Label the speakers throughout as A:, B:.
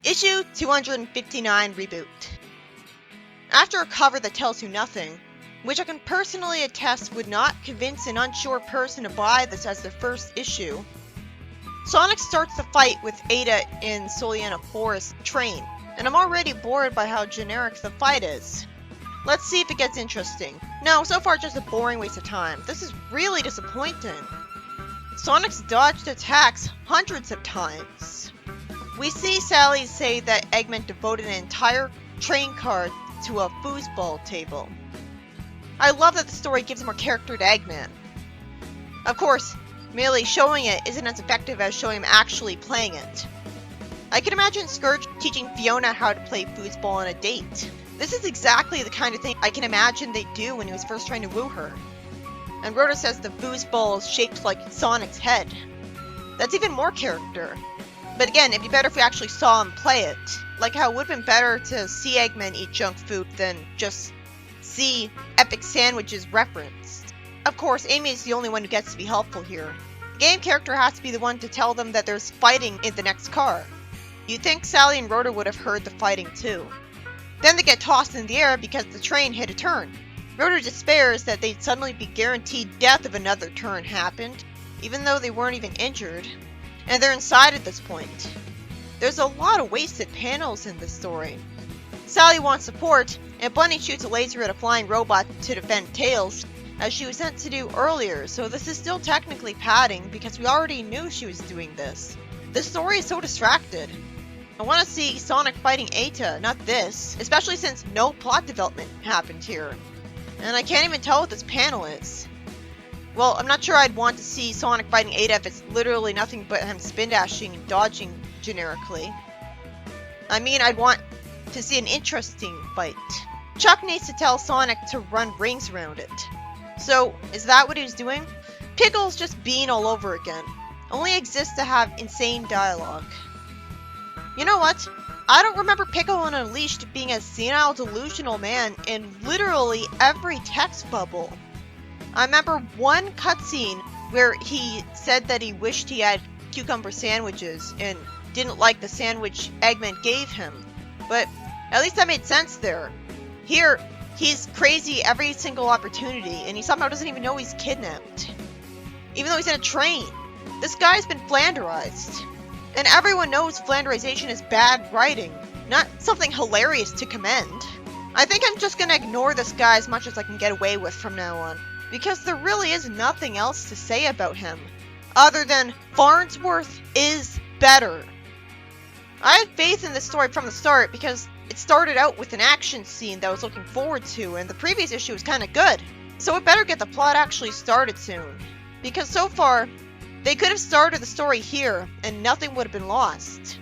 A: Issue 259 Reboot. After a cover that tells you nothing, which I can personally attest would not convince an unsure person to buy this as their first issue, Sonic starts the fight with Ada in Soliana Forest train, and I'm already bored by how generic the fight is. Let's see if it gets interesting. No, so far just a boring waste of time. This is really disappointing. Sonic's dodged attacks hundreds of times. We see Sally say that Eggman devoted an entire train car to a foosball table. I love that the story gives more character to Eggman. Of course, merely showing it isn't as effective as showing him actually playing it. I can imagine Scourge teaching Fiona how to play foosball on a date. This is exactly the kind of thing I can imagine they'd do when he was first trying to woo her. And Rhoda says the foosball is shaped like Sonic's head. That's even more character. But again, it'd be better if we actually saw him play it. Like how it would have been better to see Eggman eat junk food than just see epic sandwiches referenced. Of course, Amy is the only one who gets to be helpful here. The game character has to be the one to tell them that there's fighting in the next car. You'd think Sally and Rhoda would have heard the fighting too. Then they get tossed in the air because the train hit a turn. Rhoda despairs that they'd suddenly be guaranteed death if another turn happened, even though they weren't even injured. And they're inside at this point. There's a lot of wasted panels in this story. Sally wants support, and Bunny shoots a laser at a flying robot to defend Tails, as she was sent to do earlier, so this is still technically padding because we already knew she was doing this. The story is so distracted. I want to see Sonic fighting Eta, not this, especially since no plot development happened here. And I can't even tell what this panel is. Well, I'm not sure I'd want to see Sonic fighting Ada if it's literally nothing but him spin dashing and dodging generically. I mean, I'd want to see an interesting fight. Chuck needs to tell Sonic to run rings around it. So, is that what he was doing? Pickle's just being all over again. Only exists to have insane dialogue. You know what? I don't remember Pickle on Unleashed being a senile, delusional man in literally every text bubble. I remember one cutscene where he said that he wished he had cucumber sandwiches and didn't like the sandwich Eggman gave him. But at least that made sense there. Here, he's crazy every single opportunity, and he somehow doesn't even know he's kidnapped. Even though he's in a train. This guy's been Flanderized. And everyone knows Flanderization is bad writing, not something hilarious to commend. I think I'm just gonna ignore this guy as much as I can get away with from now on, because there really is nothing else to say about him, other than Farnsworth is better. I had faith in this story from the start because it started out with an action scene that I was looking forward to, and the previous issue was kinda good. So it better get the plot actually started soon, because so far, they could have started the story here, and nothing would have been lost.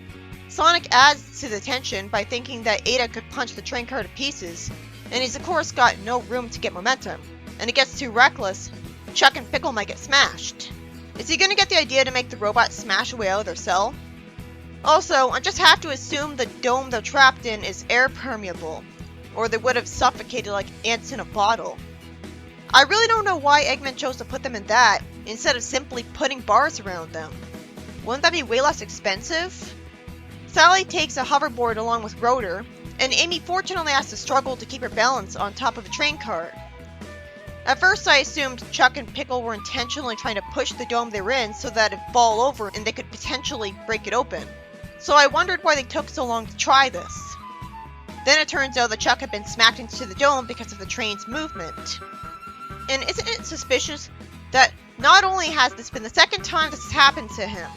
A: Sonic adds to the tension by thinking that Ada could punch the train car to pieces, and he's of course got no room to get momentum. And it gets too reckless, Chuck and Pickle might get smashed. Is he gonna get the idea to make the robot smash away out of their cell? Also, I just have to assume the dome they're trapped in is air permeable, or they would have suffocated like ants in a bottle. I really don't know why Eggman chose to put them in that, instead of simply putting bars around them. Wouldn't that be way less expensive? Sally takes a hoverboard along with Rotor, and Amy fortunately has to struggle to keep her balance on top of a train car. At first I assumed Chuck and Pickle were intentionally trying to push the dome they were in so that it'd fall over and they could potentially break it open. So I wondered why they took so long to try this. Then it turns out that Chuck had been smacked into the dome because of the train's movement. And isn't it suspicious that not only has this been the second time this has happened to him,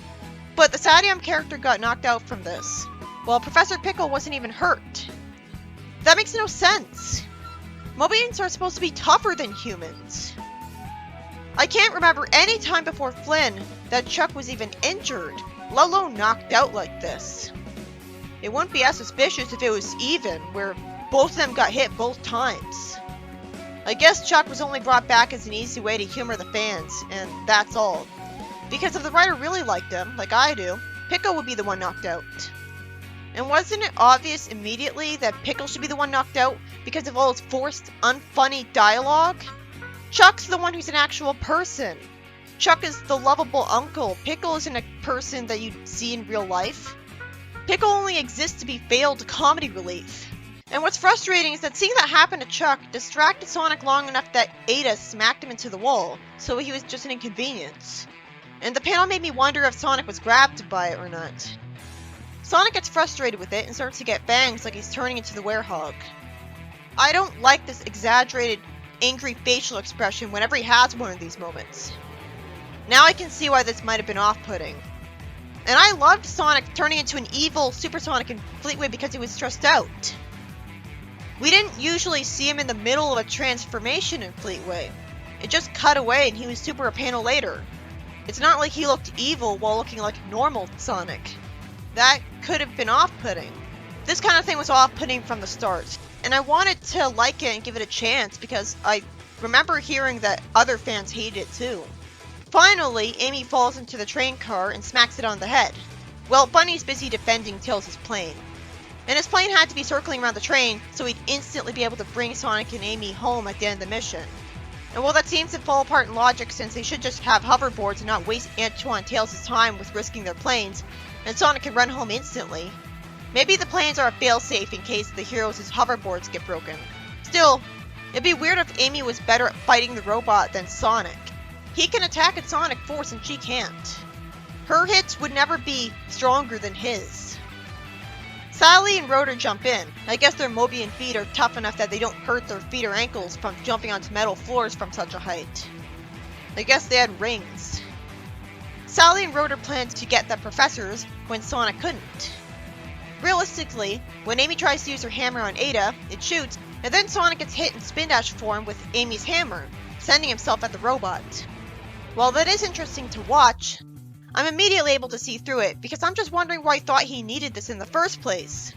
A: but the Sadium character got knocked out from this, while Professor Pickle wasn't even hurt? That makes no sense. Mobians are supposed to be tougher than humans. I can't remember any time before Flynn that Chuck was even injured, let alone knocked out like this. It wouldn't be as suspicious if it was even, where both of them got hit both times. I guess Chuck was only brought back as an easy way to humor the fans, and that's all. Because if the writer really liked him, like I do, Pickle would be the one knocked out. And wasn't it obvious immediately that Pickle should be the one knocked out because of all his forced, unfunny dialogue? Chuck's the one who's an actual person. Chuck is the lovable uncle. Pickle isn't a person that you'd see in real life. Pickle only exists to be failed comedy relief. And what's frustrating is that seeing that happen to Chuck distracted Sonic long enough that Ada smacked him into the wall, so he was just an inconvenience. And the panel made me wonder if Sonic was grabbed by it or not. Sonic gets frustrated with it and starts to get bangs like he's turning into the werehog. I don't like this exaggerated, angry facial expression whenever he has one of these moments. Now I can see why this might have been off-putting. And I loved Sonic turning into an evil Super Sonic in Fleetway because he was stressed out. We didn't usually see him in the middle of a transformation in Fleetway. It just cut away and he was super a panel later. It's not like he looked evil while looking like normal Sonic. That could have been off-putting. This kind of thing was off-putting from the start. And I wanted to like it and give it a chance because I remember hearing that other fans hated it too. Finally, Amy falls into the train car and smacks it on the head. Well, Bunny's busy defending Tails' plane. And his plane had to be circling around the train so he'd instantly be able to bring Sonic and Amy home at the end of the mission. And while that seems to fall apart in logic since they should just have hoverboards and not waste Antoine and Tails' time with risking their planes, and Sonic can run home instantly, maybe the planes are a failsafe in case the heroes' hoverboards get broken. Still, it'd be weird if Amy was better at fighting the robot than Sonic. He can attack at Sonic force and she can't. Her hits would never be stronger than his. Sally and Rotor jump in. I guess their Mobian feet are tough enough that they don't hurt their feet or ankles from jumping onto metal floors from such a height. I guess they had rings. Sally and Rotor planned to get the professors when Sonic couldn't. Realistically, when Amy tries to use her hammer on Ada, it shoots, and then Sonic gets hit in spin dash form with Amy's hammer, sending himself at the robot. While that is interesting to watch, I'm immediately able to see through it because I'm just wondering why he thought he needed this in the first place.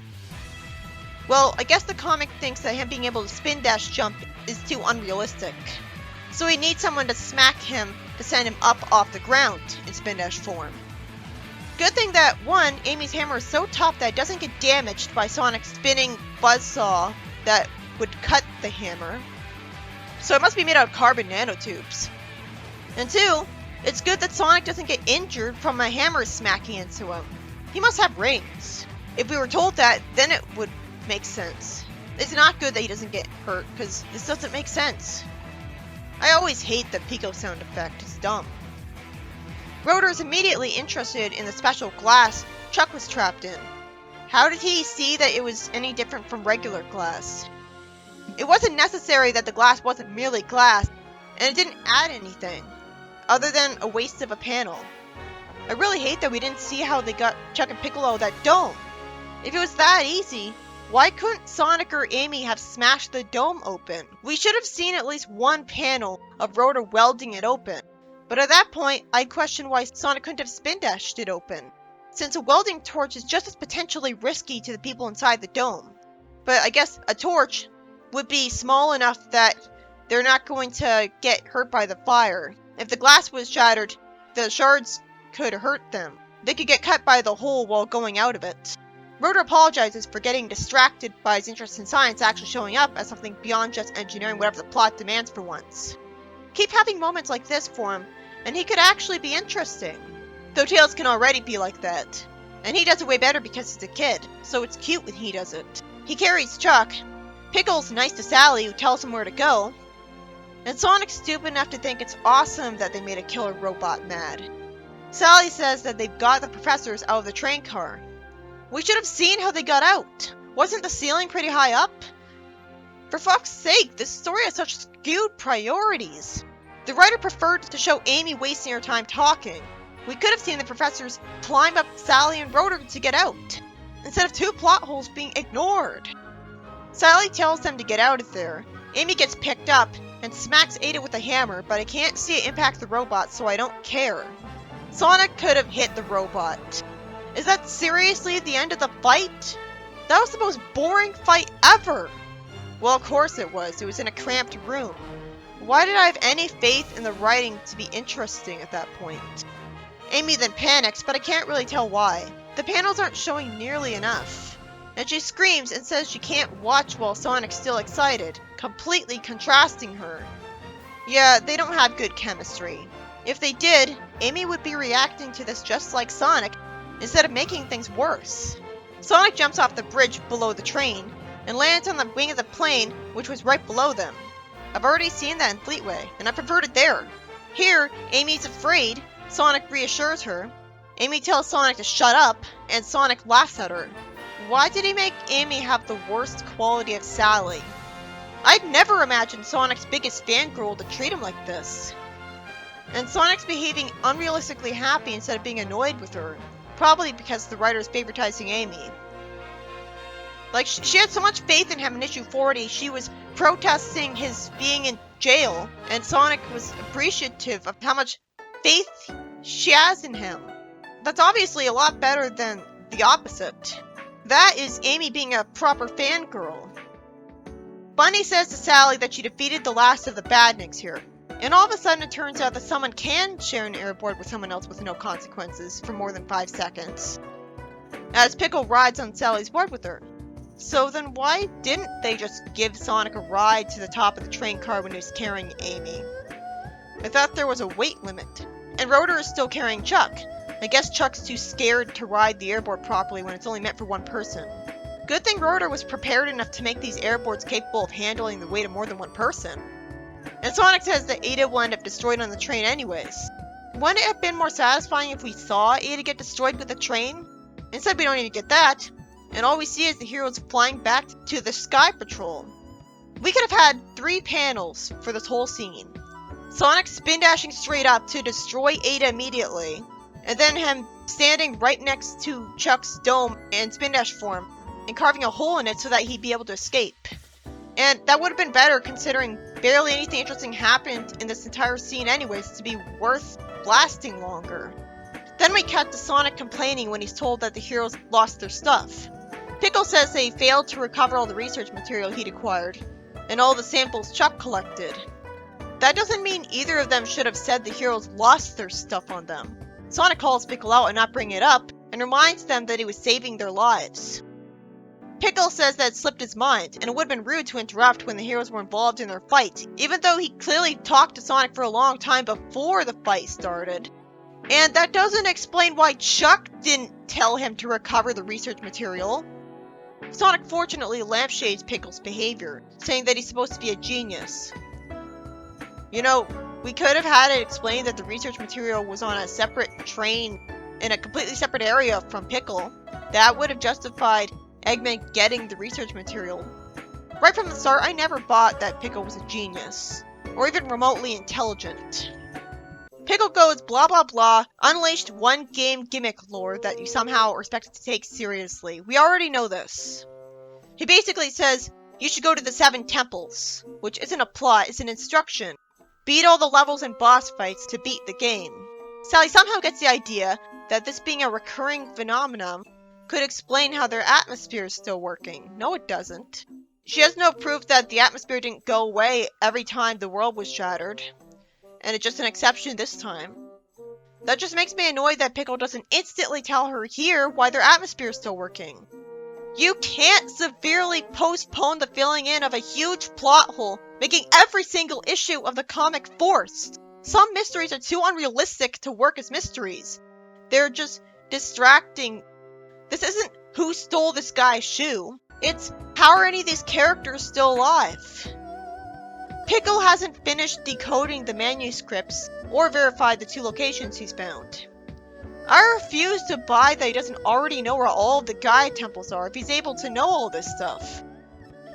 A: Well, I guess the comic thinks that him being able to spin dash jump is too unrealistic. So he needs someone to smack him to send him up off the ground in spin dash form. Good thing that, one, Amy's hammer is so tough that it doesn't get damaged by Sonic's spinning buzzsaw that would cut the hammer. So it must be made out of carbon nanotubes. And two, it's good that Sonic doesn't get injured from a hammer smacking into him. He must have rings. If we were told that, then it would make sense. It's not good that he doesn't get hurt, because this doesn't make sense. I always hate the Pico sound effect, it's dumb. Rotor is immediately interested in the special glass Chuck was trapped in. How did he see that it was any different from regular glass? It wasn't necessary that the glass wasn't merely glass, and it didn't add anything, other than a waste of a panel. I really hate that we didn't see how they got Chuck and Piccolo that dome. If it was that easy, why couldn't Sonic or Amy have smashed the dome open? We should have seen at least one panel of Rotor welding it open. But at that point, I question why Sonic couldn't have spin dashed it open, since a welding torch is just as potentially risky to the people inside the dome. But I guess a torch would be small enough that they're not going to get hurt by the fire. If the glass was shattered, the shards could hurt them. They could get cut by the hole while going out of it. Rotor apologizes for getting distracted by his interest in science actually showing up as something beyond just engineering whatever the plot demands for once. Keep having moments like this for him, and he could actually be interesting. Though Tails can already be like that. And he does it way better because he's a kid, so it's cute when he does it. He carries Chuck. Pickle's nice to Sally, who tells him where to go. And Sonic's stupid enough to think it's awesome that they made a killer robot mad. Sally says that they've got the professors out of the train car. We should have seen how they got out. Wasn't the ceiling pretty high up? For fuck's sake, this story has such skewed priorities. The writer preferred to show Amy wasting her time talking. We could have seen the professors climb up Sally and Rotor to get out, instead of two plot holes being ignored. Sally tells them to get out of there. Amy gets picked up and smacks Ada with a hammer, but I can't see it impact the robot, so I don't care. Sonic could have hit the robot. Is that seriously the end of the fight? That was the most boring fight ever! Well, of course it was. It was in a cramped room. Why did I have any faith in the writing to be interesting at that point? Amy then panics, but I can't really tell why. The panels aren't showing nearly enough. And she screams and says she can't watch while Sonic's still excited, completely contrasting her. Yeah, they don't have good chemistry. If they did, Amy would be reacting to this just like Sonic, instead of making things worse. Sonic jumps off the bridge below the train and lands on the wing of the plane, which was right below them. I've already seen that in Fleetway, and I preferred it there. Here, Amy's afraid. Sonic reassures her. Amy tells Sonic to shut up, and Sonic laughs at her. Why did he make Amy have the worst quality of Sally? I'd never imagined Sonic's biggest fangirl to treat him like this. And Sonic's behaving unrealistically happy instead of being annoyed with her. Probably because the writer's favoritizing Amy. Like, she had so much faith in him in issue 40, she was protesting his being in jail, and Sonic was appreciative of how much faith she has in him. That's obviously a lot better than the opposite. That is Amy being a proper fangirl. Bunny says to Sally that she defeated the last of the badniks here, and all of a sudden it turns out that someone can share an airboard with someone else with no consequences for more than 5 seconds. As Pickle rides on Sally's board with her. So then why didn't they just give Sonic a ride to the top of the train car when he was carrying Amy? I thought there was a weight limit. And Rotor is still carrying Chuck. I guess Chuck's too scared to ride the airboard properly when it's only meant for one person. Good thing Rotor was prepared enough to make these airboards capable of handling the weight of more than one person. And Sonic says that Ada will end up destroyed on the train anyways. Wouldn't it have been more satisfying if we saw Ada get destroyed with the train? Instead we don't even get that. And all we see is the heroes flying back to the Sky Patrol. We could have had 3 panels for this whole scene. Sonic spin dashing straight up to destroy Ada immediately, and then him standing right next to Chuck's dome in spin dash form, and carving a hole in it so that he'd be able to escape. And that would have been better considering barely anything interesting happened in this entire scene anyways to be worth lasting longer. Then we cut to Sonic complaining when he's told that the heroes lost their stuff. Pickle says they failed to recover all the research material he'd acquired, and all the samples Chuck collected. That doesn't mean either of them should have said the heroes lost their stuff on them. Sonic calls Pickle out and not bring it up, and reminds them that he was saving their lives. Pickle says that it slipped his mind, and it would have been rude to interrupt when the heroes were involved in their fight, even though he clearly talked to Sonic for a long time before the fight started. And that doesn't explain why Chuck didn't tell him to recover the research material. Sonic fortunately lampshades Pickle's behavior, saying that he's supposed to be a genius. You know, we could have had it explained that the research material was on a separate train in a completely separate area from Pickle. That would have justified Eggman getting the research material. Right from the start, I never bought that Pickle was a genius, or even remotely intelligent. Pickle goes blah blah blah, unleashed one game gimmick lore that you somehow are expected to take seriously. We already know this. He basically says, you should go to the 7 temples, which isn't a plot, it's an instruction. Beat all the levels and boss fights to beat the game. Sally somehow gets the idea that this being a recurring phenomenon could explain how their atmosphere is still working. No, it doesn't. She has no proof that the atmosphere didn't go away every time the world was shattered. And it's just an exception this time. That just makes me annoyed that Pickle doesn't instantly tell her here why their atmosphere is still working. You can't severely postpone the filling in of a huge plot hole, making every single issue of the comic forced. Some mysteries are too unrealistic to work as mysteries. They're just distracting. This isn't who stole this guy's shoe. It's how are any of these characters still alive? Pickle hasn't finished decoding the manuscripts or verified the 2 locations he's found. I refuse to buy that he doesn't already know where all of the Gaia temples are if he's able to know all this stuff.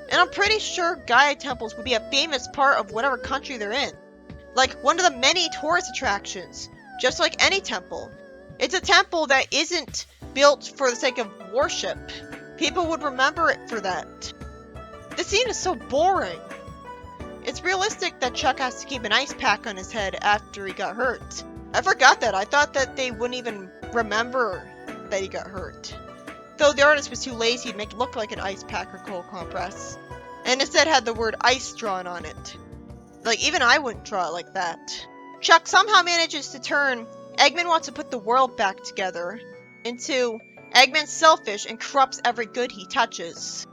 A: And I'm pretty sure Gaia temples would be a famous part of whatever country they're in. Like one of the many tourist attractions, just like any temple. It's a temple that isn't built for the sake of worship. People would remember it for that. The scene is so boring. It's realistic that Chuck has to keep an ice pack on his head after he got hurt. I forgot that. I thought that they wouldn't even remember that he got hurt. Though the artist was too lazy to make it look like an ice pack or cold compress. And instead had the word ice drawn on it. Like, even I wouldn't draw it like that. Chuck somehow manages to turn Eggman wants to put the world back together into Eggman's selfish and corrupts every good he touches.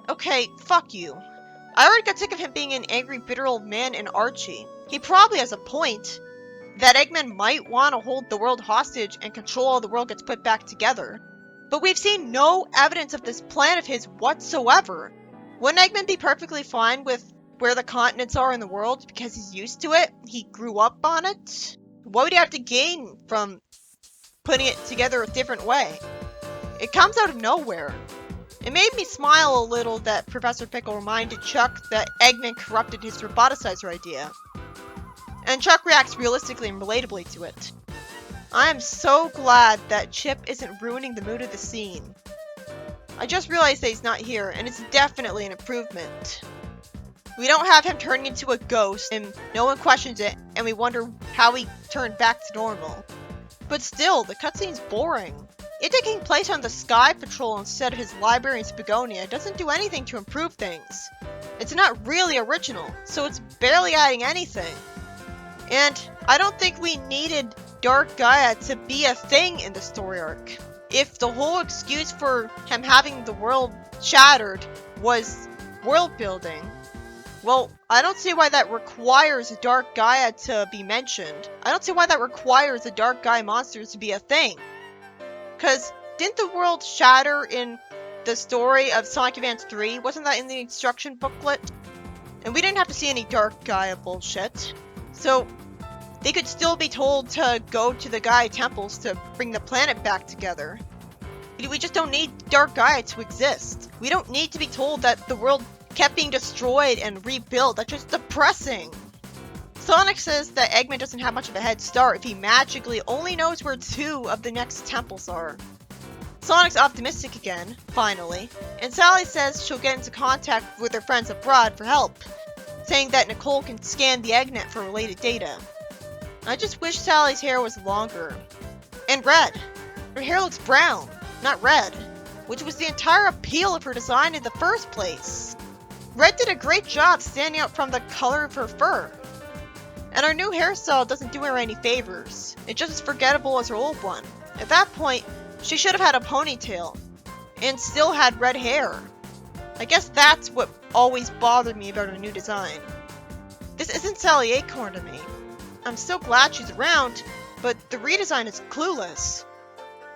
A: Okay, fuck you. I already got sick of him being an angry, bitter old man in Archie. He probably has a point. That Eggman might want to hold the world hostage and control how the world gets put back together. But we've seen no evidence of this plan of his whatsoever. Wouldn't Eggman be perfectly fine with where the continents are in the world because he's used to it? He grew up on it? What would he have to gain from putting it together a different way? It comes out of nowhere. It made me smile a little that Professor Pickle reminded Chuck that Eggman corrupted his roboticizer idea. And Chuck reacts realistically and relatably to it. I am so glad that Chip isn't ruining the mood of the scene. I just realized that he's not here, and it's definitely an improvement. We don't have him turning into a ghost, and no one questions it, and we wonder how he turned back to normal. But still, the cutscene's boring. It taking place on the Sky Patrol instead of his library in Spagonia doesn't do anything to improve things. It's not really original, so it's barely adding anything. And I don't think we needed Dark Gaia to be a thing in the story arc. If the whole excuse for him having the world shattered was world building, well, I don't see why that requires Dark Gaia to be mentioned. I don't see why that requires the Dark Gaia monsters to be a thing. Cause didn't the world shatter in the story of Sonic Advance 3? Wasn't that in the instruction booklet? And we didn't have to see any Dark Gaia bullshit. So they could still be told to go to the Gaia temples to bring the planet back together. We just don't need Dark Gaia to exist. We don't need to be told that the world kept being destroyed and rebuilt. That's just depressing. Sonic says that Eggman doesn't have much of a head start if he magically only knows where 2 of the next temples are. Sonic's optimistic again, finally, and Sally says she'll get into contact with her friends abroad for help, saying that Nicole can scan the Eggnet for related data. I just wish Sally's hair was longer. And red. Her hair looks brown, not red, which was the entire appeal of her design in the first place. Red did a great job standing out from the color of her fur. And her new hairstyle doesn't do her any favors. It's just as forgettable as her old one. At that point, she should have had a ponytail. And still had red hair. I guess that's what always bothered me about her new design. This isn't Sally Acorn to me. I'm so glad she's around, but the redesign is clueless.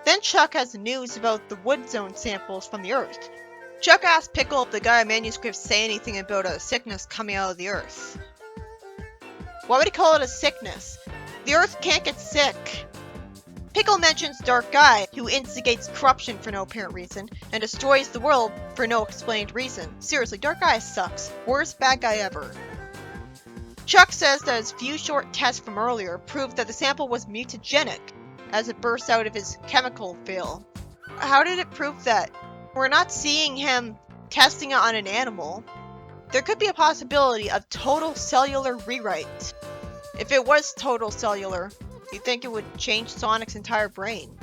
A: Then Chuck has news about the Wood Zone samples from the Earth. Chuck asks Pickle if the Gaia manuscripts say anything about a sickness coming out of the Earth. Why would he call it a sickness? The Earth can't get sick. Pickle mentions Dark Gaia, who instigates corruption for no apparent reason, and destroys the world for no explained reason. Seriously, Dark Gaia sucks. Worst bad guy ever. Chuck says that his few short tests from earlier proved that the sample was mutagenic, as it bursts out of his chemical fill. How did it prove that? We're not seeing him testing it on an animal. There could be a possibility of total cellular rewrite. If it was total cellular, you'd think it would change Sonic's entire brain.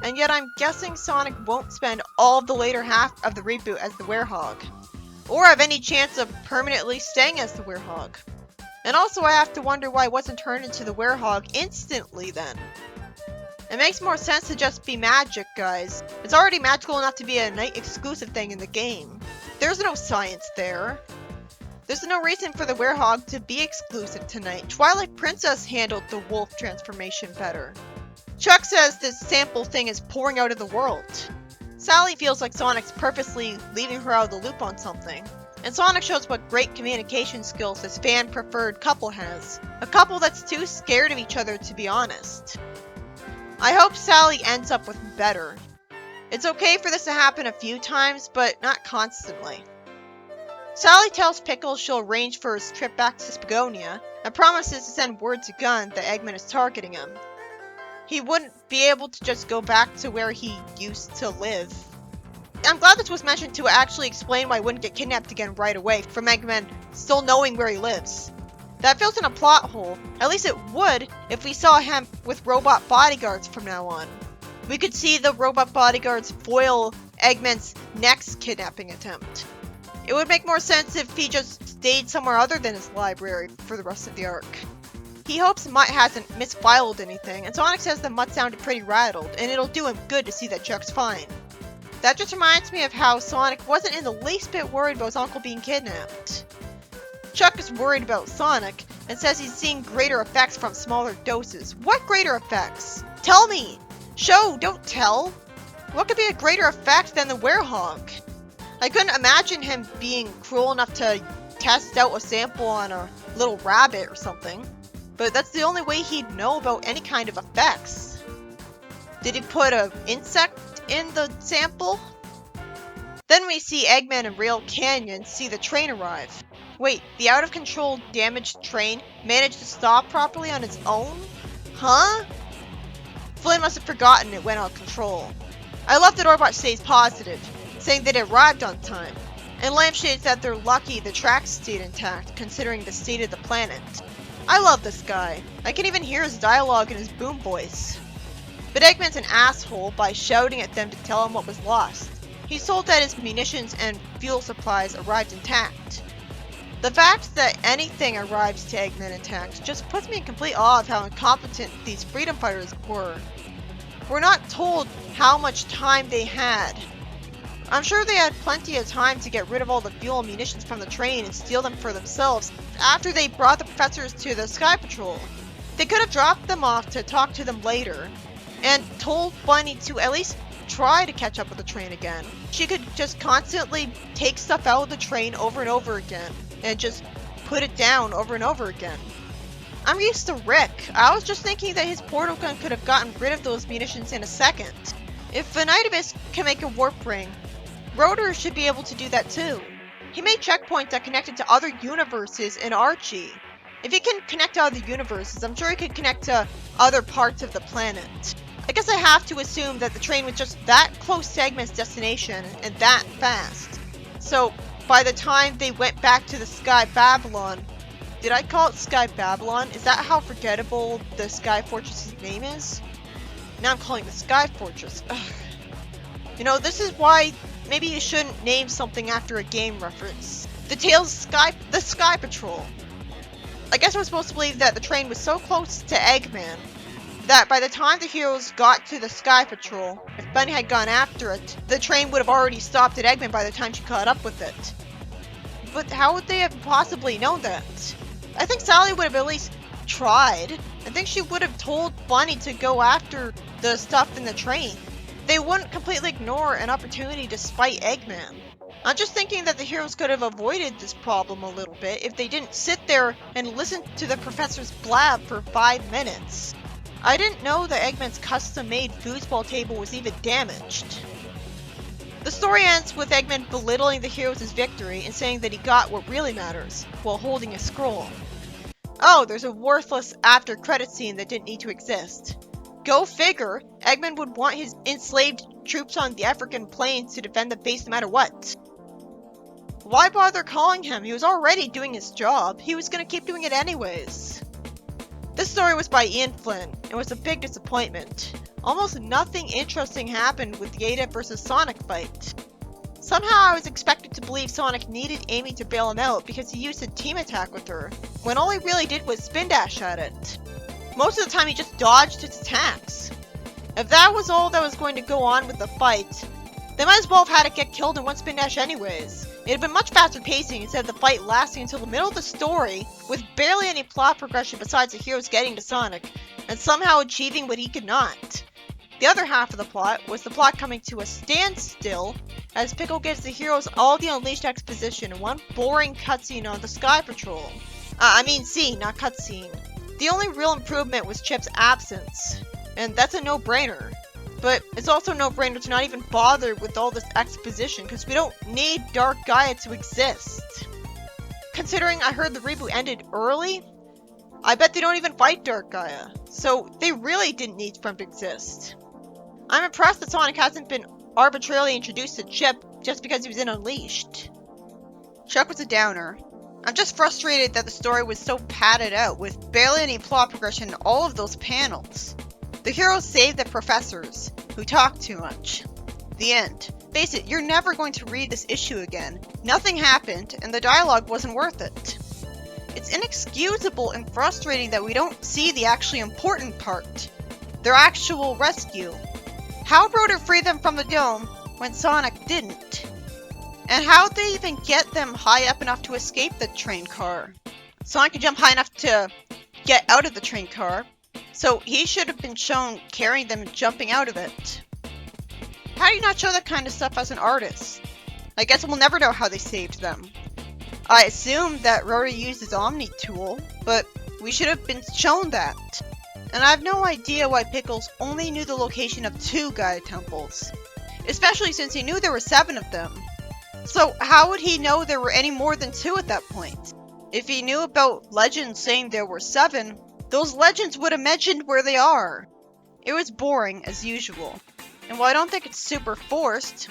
A: And yet I'm guessing Sonic won't spend all of the later half of the reboot as the Werehog, or have any chance of permanently staying as the Werehog. And also I have to wonder why it wasn't turned into the Werehog instantly then. It makes more sense to just be magic, guys. It's already magical enough to be a night exclusive thing in the game. There's no science there. There's no reason for the Werehog to be exclusive tonight. Twilight Princess handled the wolf transformation better. Chuck says this sample thing is pouring out of the world. Sally feels like Sonic's purposely leaving her out of the loop on something. And Sonic shows what great communication skills this fan-preferred couple has. A couple that's too scared of each other to be honest. I hope Sally ends up with better. It's okay for this to happen a few times, but not constantly. Sally tells Pickles she'll arrange for his trip back to Spagonia, and promises to send word to Gun that Eggman is targeting him. He wouldn't be able to just go back to where he used to live. I'm glad this was mentioned to actually explain why he wouldn't get kidnapped again right away from Eggman still knowing where he lives. That fills in a plot hole. At least it would if we saw him with robot bodyguards from now on. We could see the robot bodyguards foil Eggman's next kidnapping attempt. It would make more sense if he just stayed somewhere other than his library for the rest of the arc. He hopes Mutt hasn't misfiled anything, and Sonic says that Mutt sounded pretty rattled, and it'll do him good to see that Chuck's fine. That just reminds me of how Sonic wasn't in the least bit worried about his uncle being kidnapped. Chuck is worried about Sonic, and says he's seeing greater effects from smaller doses. What greater effects? Tell me! Show, don't tell! What could be a greater effect than the werehog? I couldn't imagine him being cruel enough to test out a sample on a little rabbit or something, but that's the only way he'd know about any kind of effects. Did he put an insect in the sample? Then we see Eggman and Rail Canyon see the train arrive. Wait, the out-of-control damaged train managed to stop properly on its own? Huh? Flynn must have forgotten it went out of control. I love that Orbot stays positive, saying that it arrived on time, and Lampshade said they're lucky the tracks stayed intact, considering the state of the planet. I love this guy. I can even hear his dialogue in his boom voice. But Eggman's an asshole by shouting at them to tell him what was lost. He's told that his munitions and fuel supplies arrived intact. The fact that anything arrives to Eggman intact just puts me in complete awe of how incompetent these freedom fighters were. We're not told how much time they had. I'm sure they had plenty of time to get rid of all the fuel and munitions from the train and steal them for themselves after they brought the professors to the Sky Patrol. They could have dropped them off to talk to them later, and told Bunny to at least try to catch up with the train again. She could just constantly take stuff out of the train over and over again, and just put it down over and over again. I'm used to Rick. I was just thinking that his portal gun could have gotten rid of those munitions in a second. If Venitibus can make a warp ring, Rotor should be able to do that too. He made checkpoints that connected to other universes in Archie. If he can connect to other universes, I'm sure he could connect to other parts of the planet. I guess I have to assume that the train was just that close to Eggman's destination and that fast. So, by the time they went back to the Sky Babylon, did I call it Sky Babylon? Is that how forgettable the Sky Fortress's name is? Now I'm calling it the Sky Fortress. Ugh. You know, this is why maybe you shouldn't name something after a game reference. The Sky Patrol. I guess I was supposed to believe that the train was so close to Eggman that by the time the heroes got to the Sky Patrol, if Bunny had gone after it, the train would have already stopped at Eggman by the time she caught up with it. But how would they have possibly known that? I think Sally would have at least tried. I think she would have told Bunny to go after the stuff in the train. They wouldn't completely ignore an opportunity to spite Eggman. I'm just thinking that the heroes could have avoided this problem a little bit if they didn't sit there and listen to the professor's blab for 5 minutes. I didn't know that Eggman's custom-made foosball table was even damaged. The story ends with Eggman belittling the heroes' victory and saying that he got what really matters, while holding a scroll. Oh, there's a worthless after-credit scene that didn't need to exist. Go figure, Eggman would want his enslaved troops on the African plains to defend the base no matter what. Why bother calling him? He was already doing his job. He was gonna keep doing it anyways. This story was by Ian Flynn, and was a big disappointment. Almost nothing interesting happened with the Ada vs Sonic fight. Somehow I was expected to believe Sonic needed Amy to bail him out because he used a team attack with her, when all he really did was spin dash at it. Most of the time he just dodged its attacks. If that was all that was going to go on with the fight, they might as well have had it get killed in one spin dash anyways. It had been much faster pacing instead of the fight lasting until the middle of the story, with barely any plot progression besides the heroes getting to Sonic, and somehow achieving what he could not. The other half of the plot was the plot coming to a standstill as Pickle gives the heroes all the Unleashed exposition in one boring cutscene on the Sky Patrol. Scene, not cutscene. The only real improvement was Chip's absence, and that's a no-brainer. But it's also a no-brainer to not even bother with all this exposition, because we don't need Dark Gaia to exist. Considering I heard the reboot ended early, I bet they don't even fight Dark Gaia, so they really didn't need for him to exist. I'm impressed that Sonic hasn't been arbitrarily introduced to Chip just because he was in Unleashed. Chuck was a downer. I'm just frustrated that the story was so padded out with barely any plot progression in all of those panels. The heroes saved the professors, who talk too much. The end. Face it, you're never going to read this issue again. Nothing happened, and the dialogue wasn't worth it. It's inexcusable and frustrating that we don't see the actually important part. Their actual rescue. How Rotor freed them from the dome when Sonic didn't? And how'd they even get them high up enough to escape the train car? Sonic could jump high enough to get out of the train car, so he should have been shown carrying them and jumping out of it. How do you not show that kind of stuff as an artist? I guess we'll never know how they saved them. I assume that Rhoda used his Omni tool, but we should have been shown that. And I have no idea why Pickles only knew the location of 2 Gaia temples, especially since he knew there were 7 of them. So how would he know there were any more than 2 at that point? If he knew about legends saying there were 7, those legends would have mentioned where they are. It was boring as usual. And while I don't think it's super forced,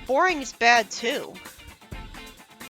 A: boring is bad too.